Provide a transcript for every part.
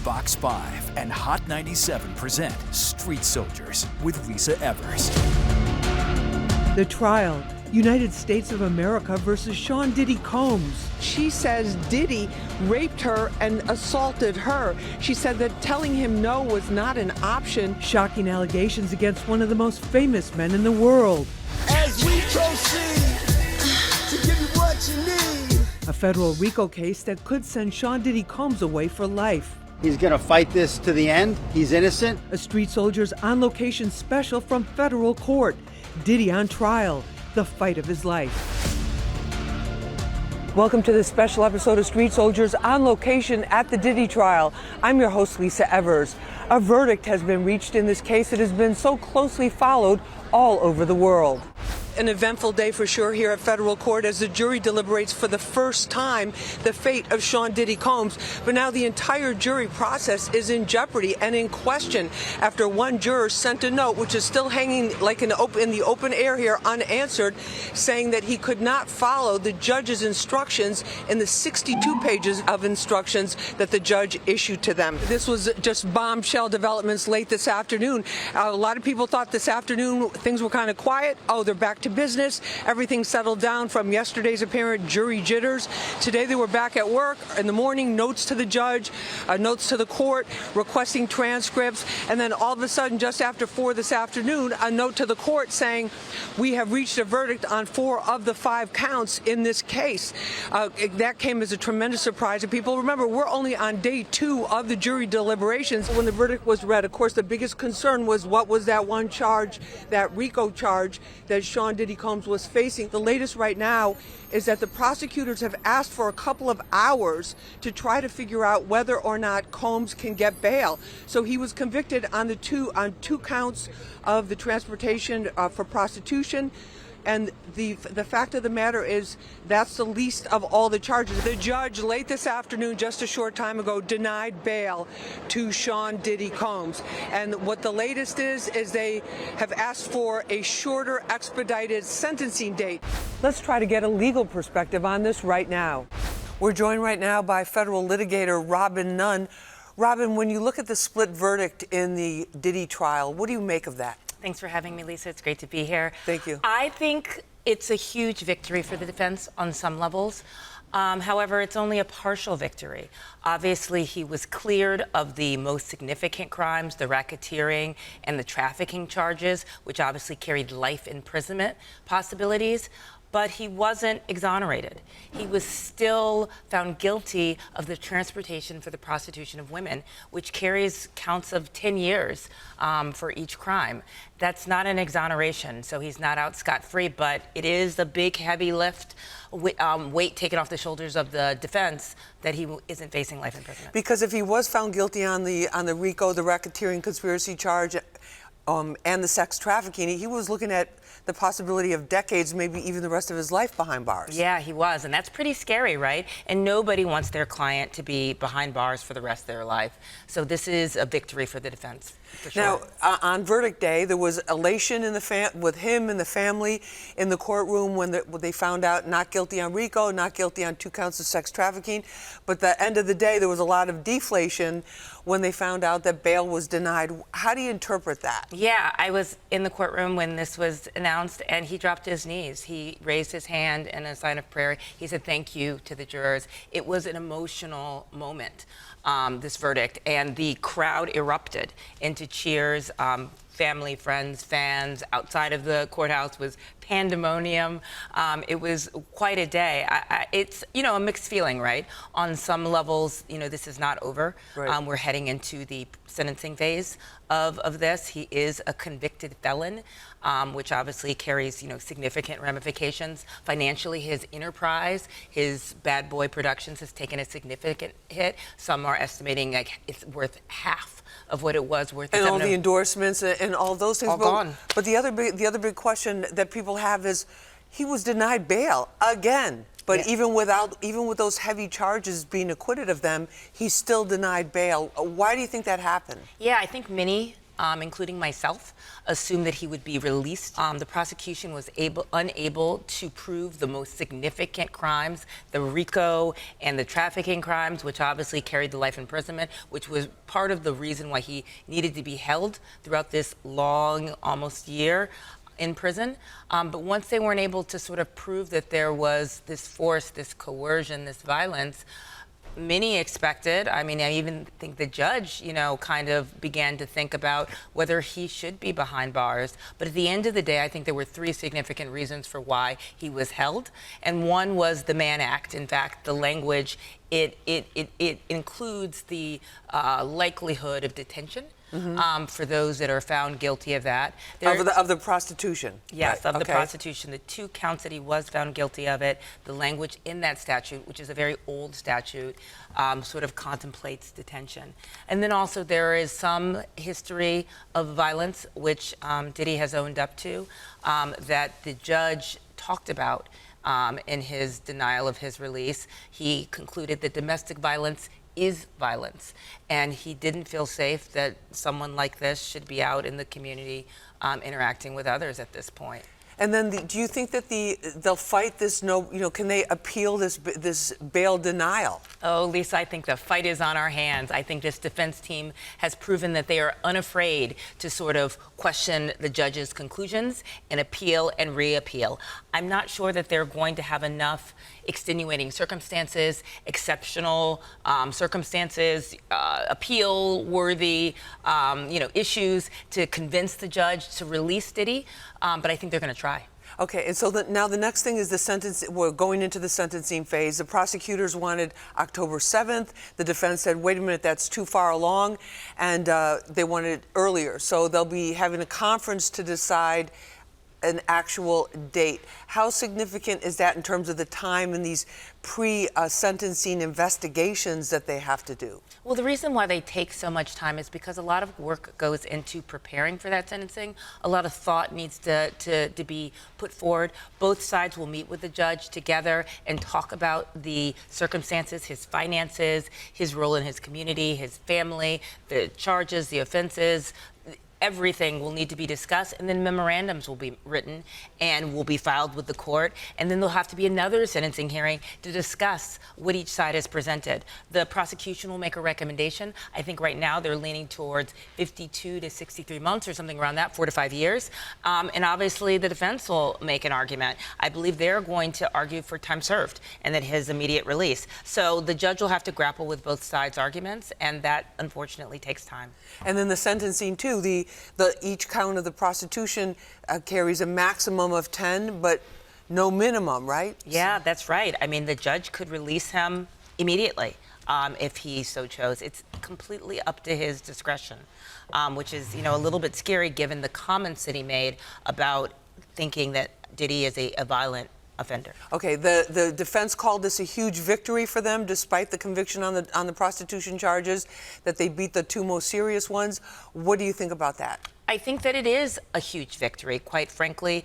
Fox 5 and Hot 97 present Street Soldiers with Lisa Evers. The trial, United States of America versus Sean Diddy Combs. She says Diddy raped her and assaulted her. She said that telling him no was not an option. Shocking allegations against one of the most famous men in the world. As we proceed to give you what you need. A federal RICO case that could send Sean Diddy Combs away for life. He's gonna fight this to the end. He's innocent. A Street Soldiers On Location special from federal court. Diddy on trial. The fight of his life. Welcome to this special episode of Street Soldiers On Location at the Diddy Trial. I'm your host, Lisa Evers. A verdict has been reached in this case that has been so closely followed all over the world. An eventful day for sure here at federal court as the jury deliberates for the first time the fate of Sean Diddy Combs. But now the entire jury process is in jeopardy and in question after one juror sent a note, which is still hanging like in the open air here unanswered, saying that he could not follow the judge's instructions in the 62 pages of instructions that the judge issued to them. This was just bombshell developments late this afternoon. A lot of people thought this afternoon things were kind of quiet. Oh, they're back to business. Everything settled down from yesterday's apparent jury jitters. Today they were back at work. In the morning, notes to the judge, notes to the court, requesting transcripts, and then all of a sudden, just after 4 this afternoon, a note to the court saying, we have reached a verdict on 4 of the 5 counts in this case. That came as a tremendous surprise to people. Remember, we're only on day 2 of the jury deliberations. When the verdict was read, of course, the biggest concern was what was that one charge, that RICO charge that Sean Diddy Combs was facing. The latest right now is that the prosecutors have asked for a couple of hours to try to figure out whether or not Combs can get bail. So he was convicted on two counts of the transportation for prostitution. And the fact of the matter is that's the least of all the charges. The judge late this afternoon, just a short time ago, denied bail to Sean Diddy Combs. And what the latest is they have asked for a shorter expedited sentencing date. Let's try to get a legal perspective on this right now. We're joined right now by federal litigator Robin Nunn. Robin, when you look at the split verdict in the Diddy trial, what do you make of that? Thanks for having me, Lisa. It's great to be here. Thank you. I think it's a huge victory for the defense on some levels. However, it's only a partial victory. Obviously, he was cleared of the most significant crimes, the racketeering and the trafficking charges, which obviously carried life imprisonment possibilities. But he wasn't exonerated. He was still found guilty of the transportation for the prostitution of women, which carries counts of 10 years for each crime. That's not an exoneration, so he's not out scot-free, but it is a big, heavy lift, weight taken off the shoulders of the defense that he isn't facing life imprisonment. Because if he was found guilty on the RICO, the racketeering conspiracy charge, and the sex trafficking, he was looking at the possibility of decades, maybe even the rest of his life behind bars. Yeah, he was, and that's pretty scary, right? And nobody wants their client to be behind bars for the rest of their life. So this is a victory for the defense. For sure. Now, on verdict day, there was elation in with him and the family in the courtroom when they found out not guilty on RICO, not guilty on 2 counts of sex trafficking. But at the end of the day, there was a lot of deflation when they found out that bail was denied. How do you interpret that? Yeah, I was in the courtroom when this was announced, and he dropped to his knees. He raised his hand in a sign of prayer. He said thank you to the jurors. It was an emotional moment, this verdict, and the crowd erupted into cheers. Family, friends, fans outside of the courthouse was pandemonium. It was quite a day. It's, a mixed feeling, right? On some levels, this is not over. Right. We're heading into the sentencing phase of this. He is a convicted felon, which obviously carries, significant ramifications. Financially, his enterprise, his Bad Boy Productions has taken a significant hit. Some are estimating it's worth half of what it was worth. And all the endorsements and all those things. All gone. But the other big question that people have is, he was denied bail again. But yeah. even with those heavy charges being acquitted of them, he's still denied bail. Why do you think that happened? Yeah, I think many including myself, assumed that he would be released. The prosecution was unable to prove the most significant crimes, the RICO and the trafficking crimes, which obviously carried the life imprisonment, which was part of the reason why he needed to be held throughout this long, almost year in prison. But once they weren't able to sort of prove that there was this force, this coercion, this violence, many expected, I mean, I even think the judge, kind of began to think about whether he should be behind bars. But at the end of the day, I think there were three significant reasons for why he was held. And one was the Mann Act. In fact, the language, it includes the likelihood of detention. For those that are found guilty of that. Of the prostitution? Yes, right. of the prostitution. The 2 counts that he was found guilty of it, the language in that statute, which is a very old statute, sort of contemplates detention. And then also there is some history of violence, which Diddy has owned up to, that the judge talked about in his denial of his release. He concluded that domestic violence is violence, and he didn't feel safe that someone like this should be out in the community interacting with others at this point. And then, do you think that they'll fight this? Can they appeal this bail denial? Oh, Lisa, I think the fight is on our hands. I think this defense team has proven that they are unafraid to sort of question the judge's conclusions and appeal and reappeal. I'm not sure that they're going to have enough extenuating circumstances, exceptional circumstances, appeal-worthy, issues to convince the judge to release Diddy. But I think they're going to try. Okay, and so now the next thing is the sentence. We're going into the sentencing phase. The prosecutors wanted October 7th. The defense said, wait a minute, that's too far along, and they wanted it earlier. So they'll be having a conference to decide an actual date. How significant is that in terms of the time and these pre-sentencing investigations that they have to do? Well, the reason why they take so much time is because a lot of work goes into preparing for that sentencing. A lot of thought needs to be put forward. Both sides will meet with the judge together and talk about the circumstances, his finances, his role in his community, his family, the charges, the offenses. Everything will need to be discussed, and then memorandums will be written and will be filed with the court, and then there'll have to be another sentencing hearing to discuss what each side has presented. The prosecution will make a recommendation. I think right now they're leaning towards 52 to 63 months or something around that, 4 to 5 years. And obviously the defense will make an argument. I believe they're going to argue for time served and that his immediate release. So the judge will have to grapple with both sides' arguments, and that unfortunately takes time. And then the sentencing too, each count of the prostitution carries a maximum of 10, but no minimum, right? Yeah, that's right. I mean, the judge could release him immediately if he so chose. It's completely up to his discretion, which is, a little bit scary given the comments that he made about thinking that Diddy is a violent offender. Okay, the defense called this a huge victory for them, despite the conviction on the prostitution charges, that they beat the 2 most serious ones. What do you think about that? I think that it is a huge victory. Quite frankly,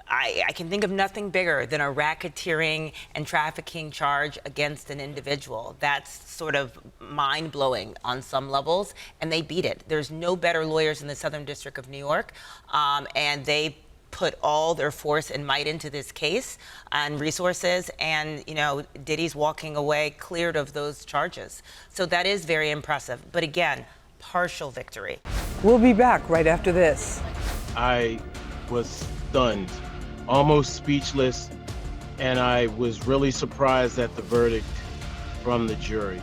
I can think of nothing bigger than a racketeering and trafficking charge against an individual. That's sort of mind-blowing on some levels, and they beat it. There's no better lawyers in the Southern District of New York, and they put all their force and might into this case and resources, and Diddy's walking away cleared of those charges. So that is very impressive. But again, partial victory. We'll be back right after this. I was stunned, almost speechless, and I was really surprised at the verdict from the jury.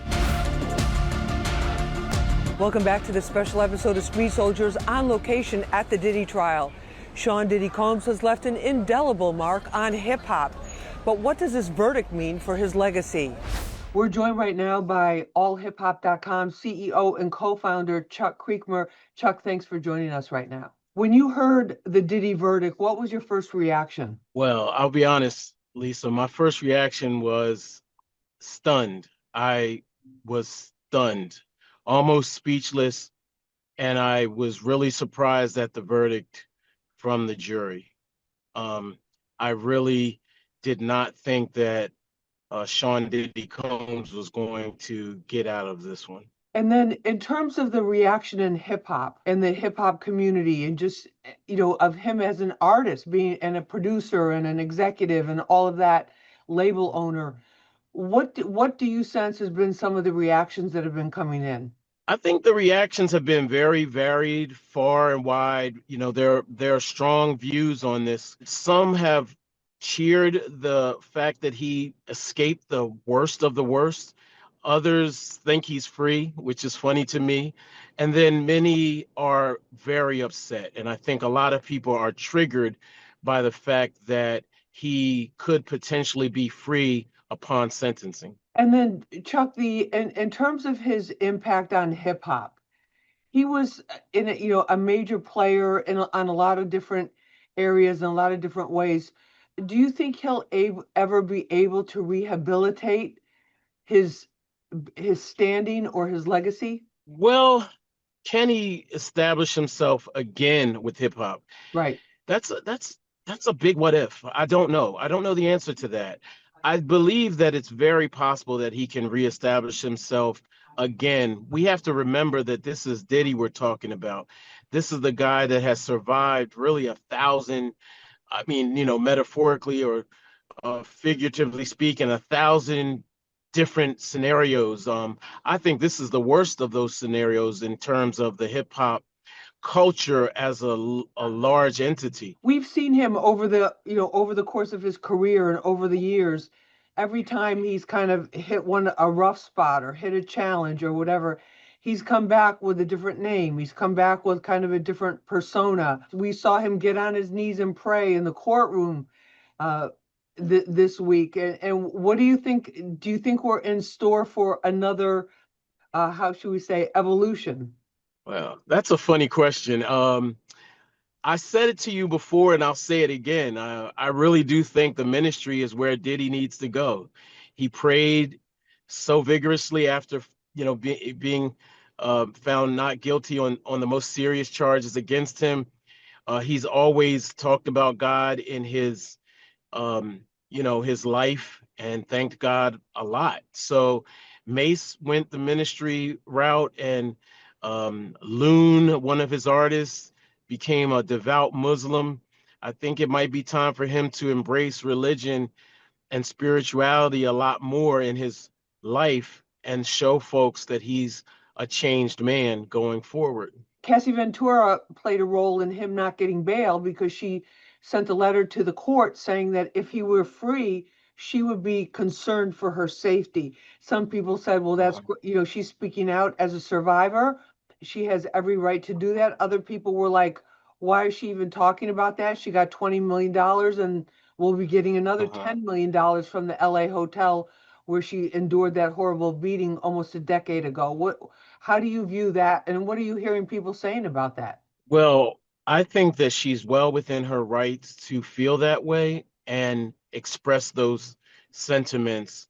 Welcome back to this special episode of Street Soldiers on location at the Diddy trial. Sean Diddy Combs has left an indelible mark on hip-hop. But what does this verdict mean for his legacy? We're joined right now by allhiphop.com CEO and co-founder Chuck Creekmur. Chuck, thanks for joining us right now. When you heard the Diddy verdict, what was your first reaction? Well, I'll be honest, Lisa, my first reaction was stunned. I was stunned, almost speechless, and I was really surprised at the verdict from the jury. I really did not think that Sean Diddy Combs was going to get out of this one. And then in terms of the reaction in hip hop and the hip hop community and just, of him as an artist being and a producer and an executive and all of that, label owner, what do you sense has been some of the reactions that have been coming in? I think the reactions have been very varied, far and wide. There are strong views on this. Some have cheered the fact that he escaped the worst of the worst. Others think he's free, which is funny to me. And then many are very upset. And I think a lot of people are triggered by the fact that he could potentially be free upon sentencing. And then Chuck, in terms of his impact on hip hop, he was a major player on a lot of different areas in a lot of different ways. Do you think he'll ever be able to rehabilitate his standing or his legacy? Well, can he establish himself again with hip hop? Right. That's a big what if. I don't know. I don't know the answer to that. I believe that it's very possible that he can reestablish himself again. We have to remember that this is Diddy we're talking about. This is the guy that has survived really 1,000, metaphorically or figuratively speaking, 1,000 different scenarios. I think this is the worst of those scenarios in terms of the hip hop culture as a large entity. We've seen him over the course of his career and over the years, every time he's kind of hit a rough spot or hit a challenge or whatever, he's come back with a different name. He's come back with kind of a different persona. We saw him get on his knees and pray in the courtroom this week. And what do you think? Do you think we're in store for another, how should we say, evolution? Well, that's a funny question. I said it to you before, and I'll say it again. I really do think the ministry is where Diddy needs to go. He prayed so vigorously after, being found not guilty on the most serious charges against him. He's always talked about God in his, his life and thanked God a lot. So Mace went the ministry route, and Loon, one of his artists, became a devout Muslim. I think it might be time for him to embrace religion and spirituality a lot more in his life and show folks that he's a changed man going forward. Cassie Ventura played a role in him not getting bail because she sent a letter to the court saying that if he were free, she would be concerned for her safety. Some people said, well, that's, she's speaking out as a survivor. She has every right to do that. Other people were like, why is she even talking about that? She got $20 million and will be getting another $10 million from the LA hotel where she endured that horrible beating almost a decade ago. How do you view that? And what are you hearing people saying about that? Well, I think that she's well within her rights to feel that way and express those sentiments.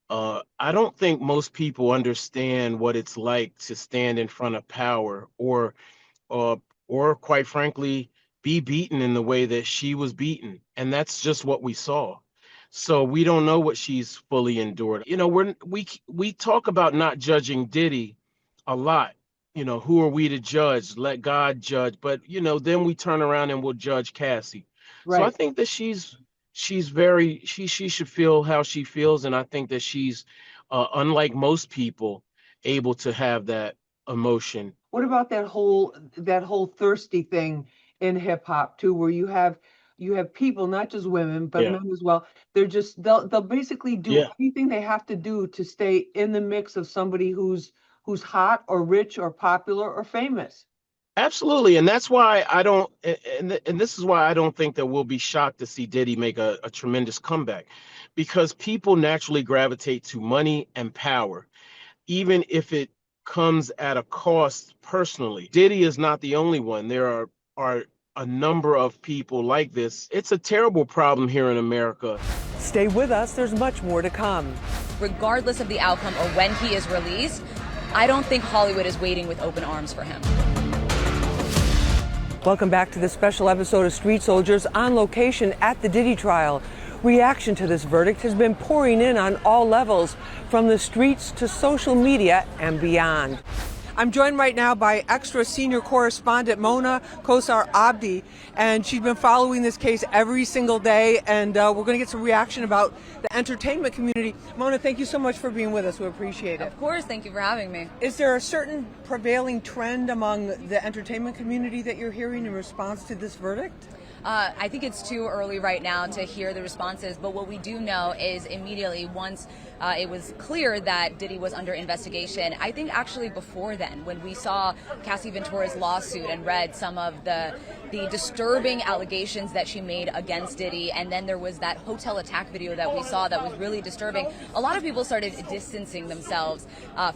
I don't think most people understand what it's like to stand in front of power or quite frankly, be beaten in the way that she was beaten. And that's just what we saw. So we don't know what she's fully endured. We talk about not judging Diddy a lot. Who are we to judge? Let God judge. But, then we turn around and we'll judge Cassie. Right. So I think that she should feel how she feels. And I think that she's, unlike most people, able to have that emotion. What about that whole thirsty thing in hip hop too, where you have people, not just women, but men as well. They'll basically do anything they have to do to stay in the mix of somebody who's hot or rich or popular or famous. Absolutely. And that's why I don't, and this is why I don't think that we'll be shocked to see Diddy make a tremendous comeback, because people naturally gravitate to money and power, even if it comes at a cost personally. Diddy is not the only one. There are a number of people like this. It's a terrible problem here in America. Stay with us. There's much more to come. Regardless of the outcome or when he is released, I don't think Hollywood is waiting with open arms for him. Welcome back to this special episode of Street Soldiers on location at the Diddy trial. Reaction to this verdict has been pouring in on all levels, from the streets to social media and beyond. I'm joined right now by extra senior correspondent Mona Kosar Abdi, and she's been following this case every single day, and we're going to get some reaction about the entertainment community. Mona, thank you so much for being with us. We appreciate it. Of course, thank you for having me. Is there a certain prevailing trend among the entertainment community that you're hearing in response to this verdict? I think it's too early right now to hear the responses, but what we do know is immediately once it was clear that Diddy was under investigation, I think actually before then, when we saw Cassie Ventura's lawsuit and read some of the disturbing allegations that she made against Diddy, and then there was that hotel attack video that we saw that was really disturbing, a lot of people started distancing themselves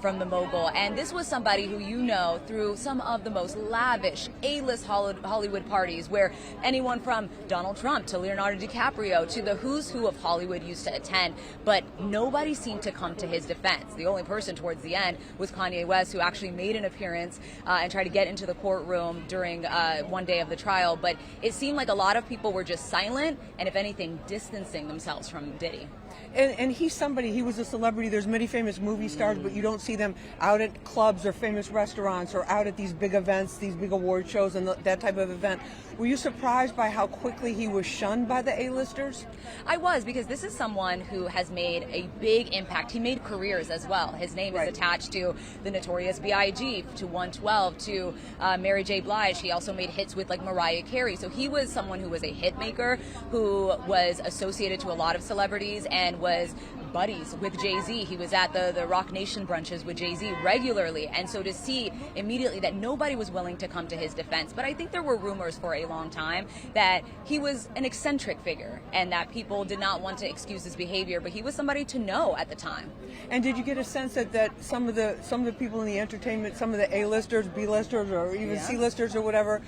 from the mogul. And this was somebody who, you know, through some of the most lavish A-list Hollywood parties, where anyone from Donald Trump to Leonardo DiCaprio to the who's who of Hollywood used to attend, but nobody seemed to come to his defense. The only person towards the end was Kanye West, who actually made an appearance and tried to get into the courtroom during one day of the trial, but it seemed like a lot of people were just silent and, if anything, distancing themselves from Diddy. And he's somebody, he was a celebrity. There's many famous movie stars, but you don't see them out at clubs or famous restaurants or out at these big events, these big award shows and that type of event. Were you surprised by how quickly he was shunned by the A-listers? I was, because this is someone who has made a big impact. He made careers as well. His name is attached to the Notorious B.I.G., to 112, to Mary J. Blige. He also made hits with like Mariah Carey. So he was someone who was a hit maker, who was associated to a lot of celebrities and was buddies with Jay-Z. He was at the Rock Nation brunches with Jay-Z regularly. And so to see immediately that nobody was willing to come to his defense. But I think there were rumors for a long time that he was an eccentric figure and that people did not want to excuse his behavior, but he was somebody to know at the time. And did you get a sense that some of the people in the entertainment, some of the A-listers, B-listers, or even C-listers or whatever,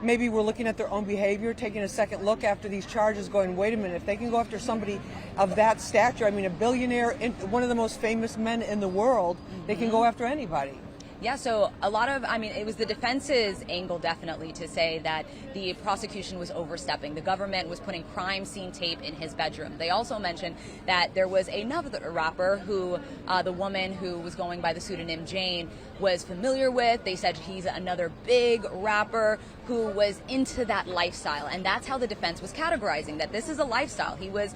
maybe were looking at their own behavior, taking a second look after these charges, going, wait a minute, if they can go after somebody of that stature, I mean, a billionaire, one of the most famous men in the world, they can go after anybody. Yeah, so a lot of, it was the defense's angle definitely to say that the prosecution was overstepping. The government was putting crime scene tape in his bedroom. They also mentioned that there was another rapper who the woman who was going by the pseudonym Jane was familiar with. They said he's another big rapper who was into that lifestyle. And that's how the defense was categorizing, that this is a lifestyle. He was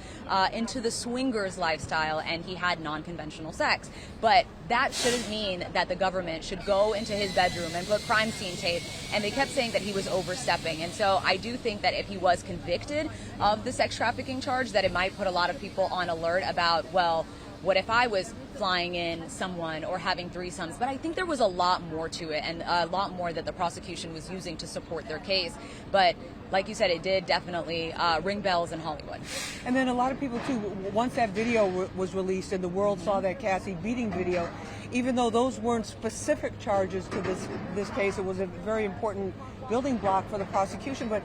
into the swingers lifestyle and he had non-conventional sex. But that shouldn't mean that the government should go into his bedroom and put crime scene tape. And they kept saying that he was overstepping. And so I do think that if he was convicted of the sex trafficking charge, that it might put a lot of people on alert about, well, what if I was flying in someone or having threesomes? But I think there was a lot more to it, and a lot more that the prosecution was using to support their case. But like you said, it did definitely ring bells in Hollywood. And then a lot of people, too, once that video was released and the world saw that Cassie beating video, even though those weren't specific charges to this case, it was a very important building block for the prosecution. But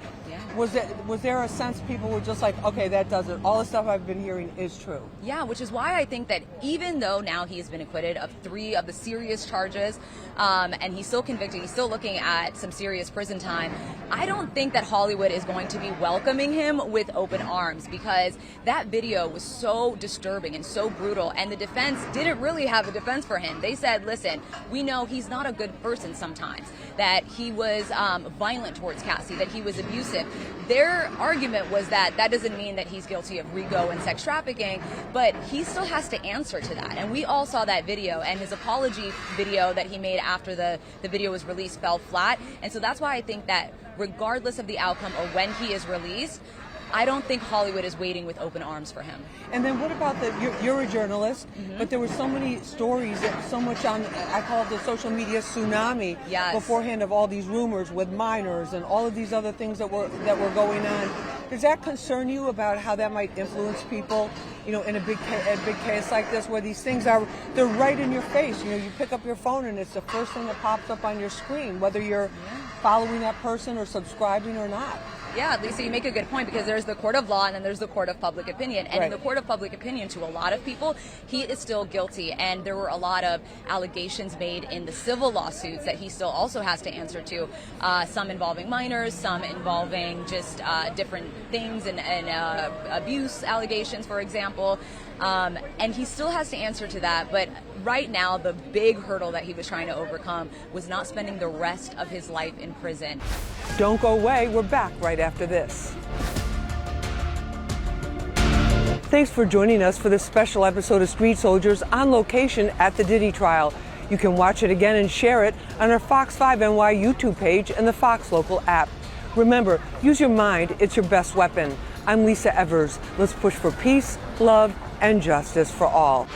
was there a sense people were just like, okay, that does it. All the stuff I've been hearing is true. Yeah, which is why I think that even though now he has been acquitted of 3 of the serious charges, and he's still convicted, he's still looking at some serious prison time, I don't think that Hollywood is going to be welcoming him with open arms, because that video was so disturbing and so brutal, and the defense didn't really have a defense for him. They said, listen, we know he's not a good person sometimes, that he was violent towards Cassie, that he was abusive. Their argument was that that doesn't mean that he's guilty of RICO and sex trafficking, but he still has to answer to that. And we all saw that video, and his apology video that he made after the video was released fell flat. And so that's why I think that regardless of the outcome or when he is released, I don't think Hollywood is waiting with open arms for him. And then what about you're a journalist, but there were so many stories, so much on, I call it the social media tsunami beforehand, of all these rumors with minors and all of these other things that were going on. Does that concern you about how that might influence people, in a big case like this, where these things they're right in your face? You pick up your phone and it's the first thing that pops up on your screen, whether you're following that person or subscribing or not. Yeah, Lisa, you make a good point, because there's the court of law and then there's the court of public opinion. And in the court of public opinion, to a lot of people, he is still guilty. And there were a lot of allegations made in the civil lawsuits that he still also has to answer to, some involving minors, some involving just different things and abuse allegations, for example. And he still has to answer to that. But right now, the big hurdle that he was trying to overcome was not spending the rest of his life in prison. Don't go away. We're back right after this. Thanks for joining us for this special episode of Street Soldiers on location at the Diddy trial. You can watch it again and share it on our Fox 5 NY YouTube page and the Fox Local app. Remember, use your mind. It's your best weapon. I'm Lisa Evers. Let's push for peace, love, and justice for all.